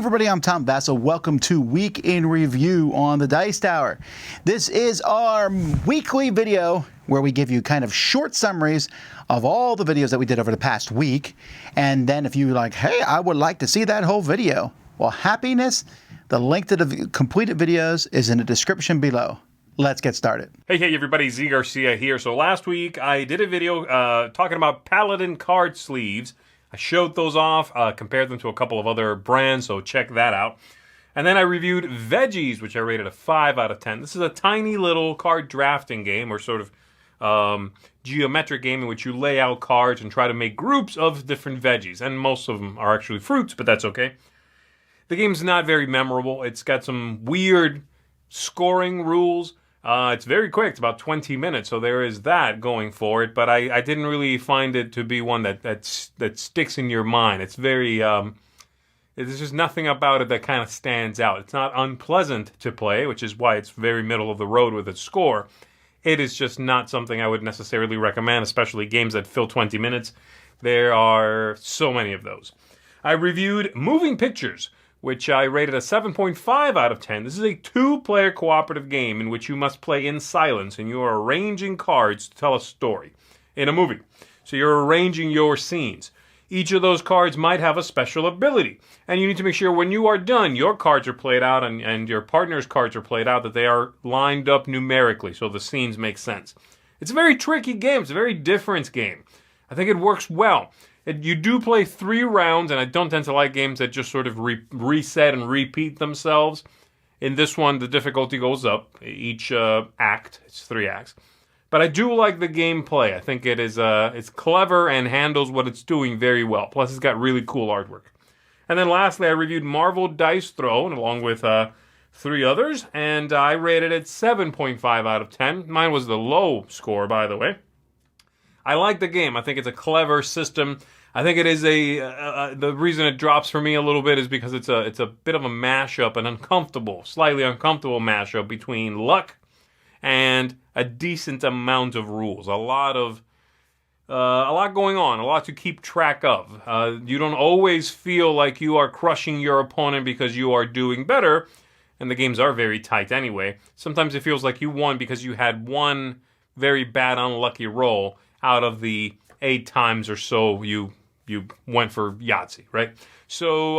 everybody, I'm Tom Vasel. Welcome to Week in Review on the Dice Tower. This is our weekly video where we give you kind of short summaries of all the videos that we did over the past week. And then if you're like, hey, I would like to see that whole video, well, happiness, the link to the completed videos is in the description below. Let's get started. Hey everybody, Zee Garcia here. So last week I did a video talking about Paladin card sleeves. I showed those off, compared them to a couple of other brands, so check that out. And then I reviewed Veggies, which I rated a 5 out of 10. This is a tiny little card drafting game, or sort of geometric game in which you lay out cards and try to make groups of different veggies. And most of them are actually fruits, but that's okay. The game's not very memorable. It's got some weird scoring rules. It's very quick. It's about 20 minutes, so there is that going for it. But I didn't really find it to be one that sticks in your mind. It's very there's just nothing about it that kind of stands out. It's not unpleasant to play, which is why it's very middle of the road with its score. It is just not something I would necessarily recommend, especially games that fill 20 minutes. There are so many of those. I reviewed Moving Pictures, which I rated a 7.5 out of 10. This is a two-player cooperative game in which you must play in silence, and you are arranging cards to tell a story in a movie. So you're arranging your scenes. Each of those cards might have a special ability, and you need to make sure when you are done, your cards are played out and your partner's cards are played out, that they are lined up numerically so the scenes make sense. It's a very tricky game. It's a very different game. I think it works well. You do play 3 rounds, and I don't tend to like games that just sort of reset and repeat themselves. In this one, the difficulty goes up. Each act, it's 3 acts. But I do like the gameplay. I think it's clever and handles what it's doing very well. Plus, it's got really cool artwork. And then lastly, I reviewed Marvel Dice Throne, along with 3 others, and I rated it 7.5 out of 10. Mine was the low score, by the way. I like the game. I think it's a clever system. I think it is the reason it drops for me a little bit is because it's a bit of a mashup, an slightly uncomfortable mashup between luck and a decent amount of rules. A lot going on, a lot to keep track of. You don't always feel like you are crushing your opponent because you are doing better, and the games are very tight anyway. Sometimes it feels like you won because you had one very bad, unlucky roll out of the 8 times or so you went for Yahtzee, right? So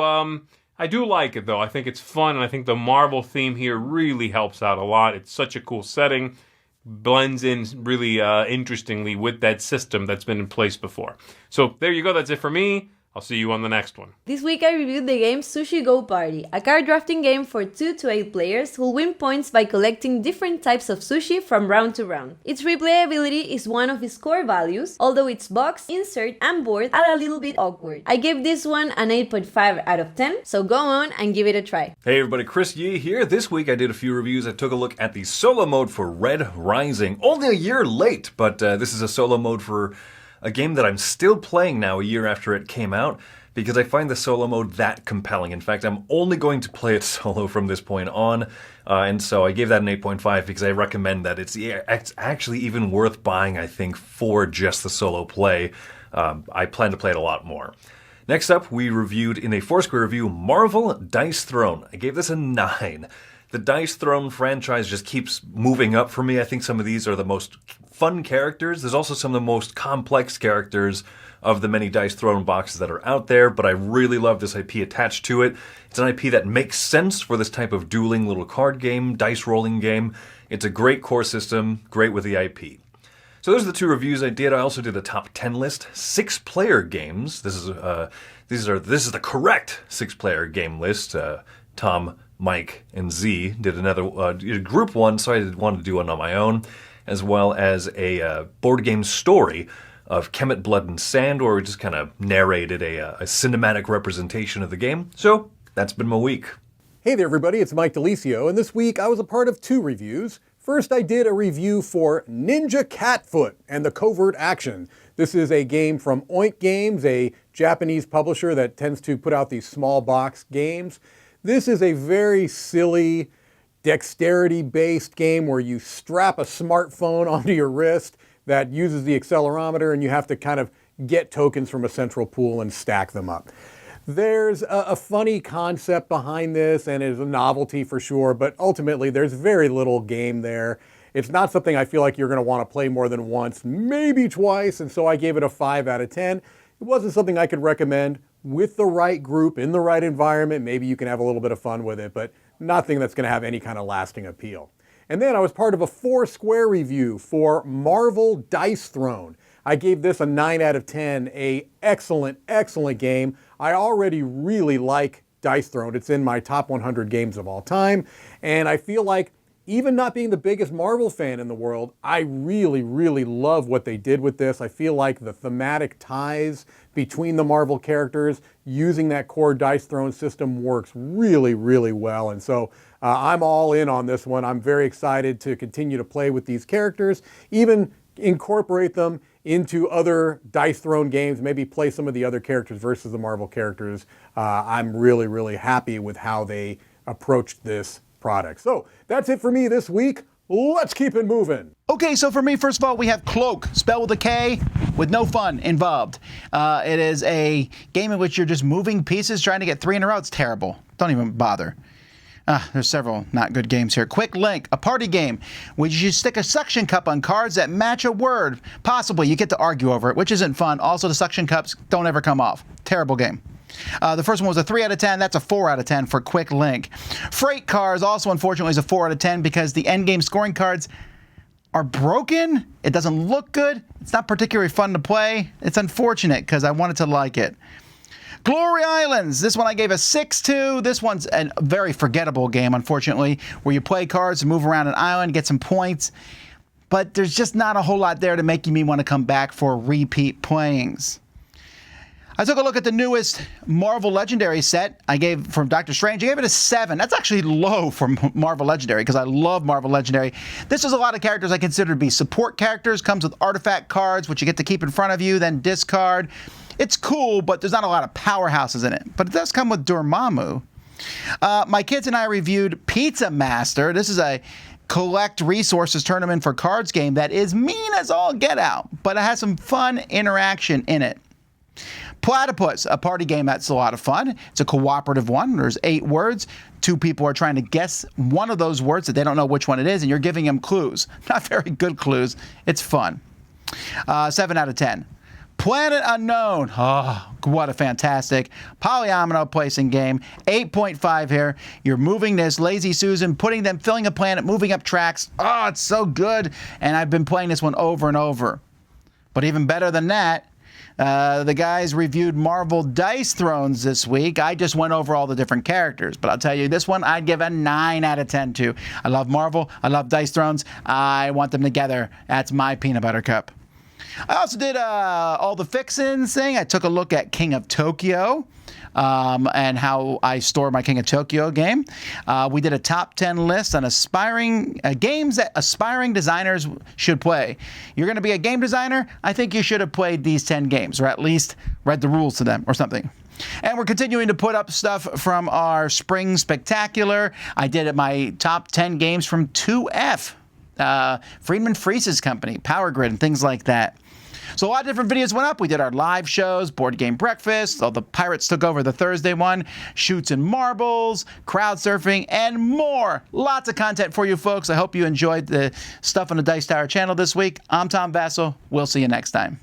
I do like it, though. I think it's fun, and I think the Marvel theme here really helps out a lot. It's such a cool setting, blends in really interestingly with that system that's been in place before. So there you go. That's it for me. I'll see you on the next one. This week I reviewed the game Sushi Go Party, a card drafting game for 2 to 8 players who'll win points by collecting different types of sushi from round to round. Its replayability is one of its core values, although its box, insert, and board are a little bit awkward. I gave this one an 8.5 out of 10, so go on and give it a try. Hey everybody, Chris Yee here. This week I did a few reviews. I took a look at the solo mode for Red Rising. Only a year late, but this is a solo mode for a game that I'm still playing now a year after it came out because I find the solo mode that compelling. In fact, I'm only going to play it solo from this point on, and so I gave that an 8.5 because I recommend that. It's actually even worth buying, I think, for just the solo play. I plan to play it a lot more. Next up, we reviewed in a Foursquare review Marvel Dice Throne. I gave this a 9. The Dice Throne franchise just keeps moving up for me. I think some of these are the most fun characters. There's also some of the most complex characters of the many Dice Throne boxes that are out there, but I really love this IP attached to it. It's an IP that makes sense for this type of dueling little card game, dice rolling game. It's a great core system, great with the IP. So those are the 2 reviews I did. I also did a top 10 list, 6-player games. This is the correct 6-player game list. Tom, Mike, and Z did another group one, so I wanted to do one on my own, as well as a board game story of Kemet, Blood, and Sand, where we just kind of narrated a cinematic representation of the game. So that's been my week. Hey there everybody, it's Mike DiLisio, and this week I was a part of 2 reviews. First, I did a review for Ninja Catfoot and the Covert Action. This is a game from Oink Games, a Japanese publisher that tends to put out these small box games. This is a very silly, dexterity-based game where you strap a smartphone onto your wrist that uses the accelerometer and you have to kind of get tokens from a central pool and stack them up. There's a funny concept behind this, and it's a novelty for sure, but ultimately there's very little game there. It's not something I feel like you're going to want to play more than once, maybe twice, and so I gave it a 5 out of 10. It wasn't something I could recommend with the right group, in the right environment. Maybe you can have a little bit of fun with it, but nothing that's going to have any kind of lasting appeal. And then I was part of a Foursquare review for Marvel Dice Throne. I gave this a 9 out of 10, a excellent, excellent game. I already really like Dice Throne. It's in my top 100 games of all time, and I feel like even not being the biggest Marvel fan in the world, I really, really love what they did with this. I feel like the thematic ties between the Marvel characters using that core Dice Throne system works really, really well. And so I'm all in on this one. I'm very excited to continue to play with these characters, even incorporate them into other Dice Throne games, maybe play some of the other characters versus the Marvel characters. I'm really, really happy with how they approached this product. So that's it for me this week. Let's keep it moving. Okay, so for me, first of all, we have Kloak, spelled with a K, with no fun involved. It is a game in which you're just moving pieces, trying to get 3 in a row. It's terrible. Don't even bother. There's several not good games here. Quick Link, a party game, which you stick a suction cup on cards that match a word. Possibly, you get to argue over it, which isn't fun. Also, the suction cups don't ever come off. Terrible game. The first one was a 3 out of 10. That's a 4 out of 10 for Quick Link. Freight Cars also, unfortunately, is a 4 out of 10 because the endgame scoring cards are broken. It doesn't look good. It's not particularly fun to play. It's unfortunate because I wanted to like it. Glory Islands. This one I gave a 6 to. This one's a very forgettable game, unfortunately, where you play cards and move around an island, get some points. But there's just not a whole lot there to make me want to come back for repeat playings. I took a look at the newest Marvel Legendary set I gave from Doctor Strange. I gave it a 7. That's actually low for Marvel Legendary because I love Marvel Legendary. This is a lot of characters I consider to be support characters. Comes with artifact cards, which you get to keep in front of you, then discard. It's cool, but there's not a lot of powerhouses in it. But it does come with Dormammu. My kids and I reviewed Pizza Master. This is a collect resources tournament for cards game that is mean as all get out, but it has some fun interaction in it. Platypus, a party game that's a lot of fun. It's a cooperative one. There's 8 words. 2 people are trying to guess one of those words that they don't know which one it is, and you're giving them clues. Not very good clues. It's fun. 7 out of 10. Planet Unknown. Oh, what a fantastic polyomino placing game. 8.5 here. You're moving this Lazy Susan, filling a planet, moving up tracks. Oh, it's so good. And I've been playing this one over and over. But even better than that, the guys reviewed Marvel Dice Thrones this week. I just went over all the different characters, but I'll tell you, this one I'd give a 9 out of 10 to. I love Marvel. I love Dice Thrones. I want them together. That's my peanut butter cup. I also did all the fixins thing. I took a look at King of Tokyo and how I store my King of Tokyo game. We did a top 10 list on games that aspiring designers should play. You're going to be a game designer? I think you should have played these 10 games, or at least read the rules to them or something. And we're continuing to put up stuff from our Spring Spectacular. I did my top 10 games from 2F. Friedman Freese's company, Power Grid, and things like that. So a lot of different videos went up. We did our live shows, board game breakfast, all the Pirates took over the Thursday one, shoots and marbles, crowd surfing, and more. Lots of content for you folks. I hope you enjoyed the stuff on the Dice Tower channel this week. I'm Tom Vasel. We'll see you next time.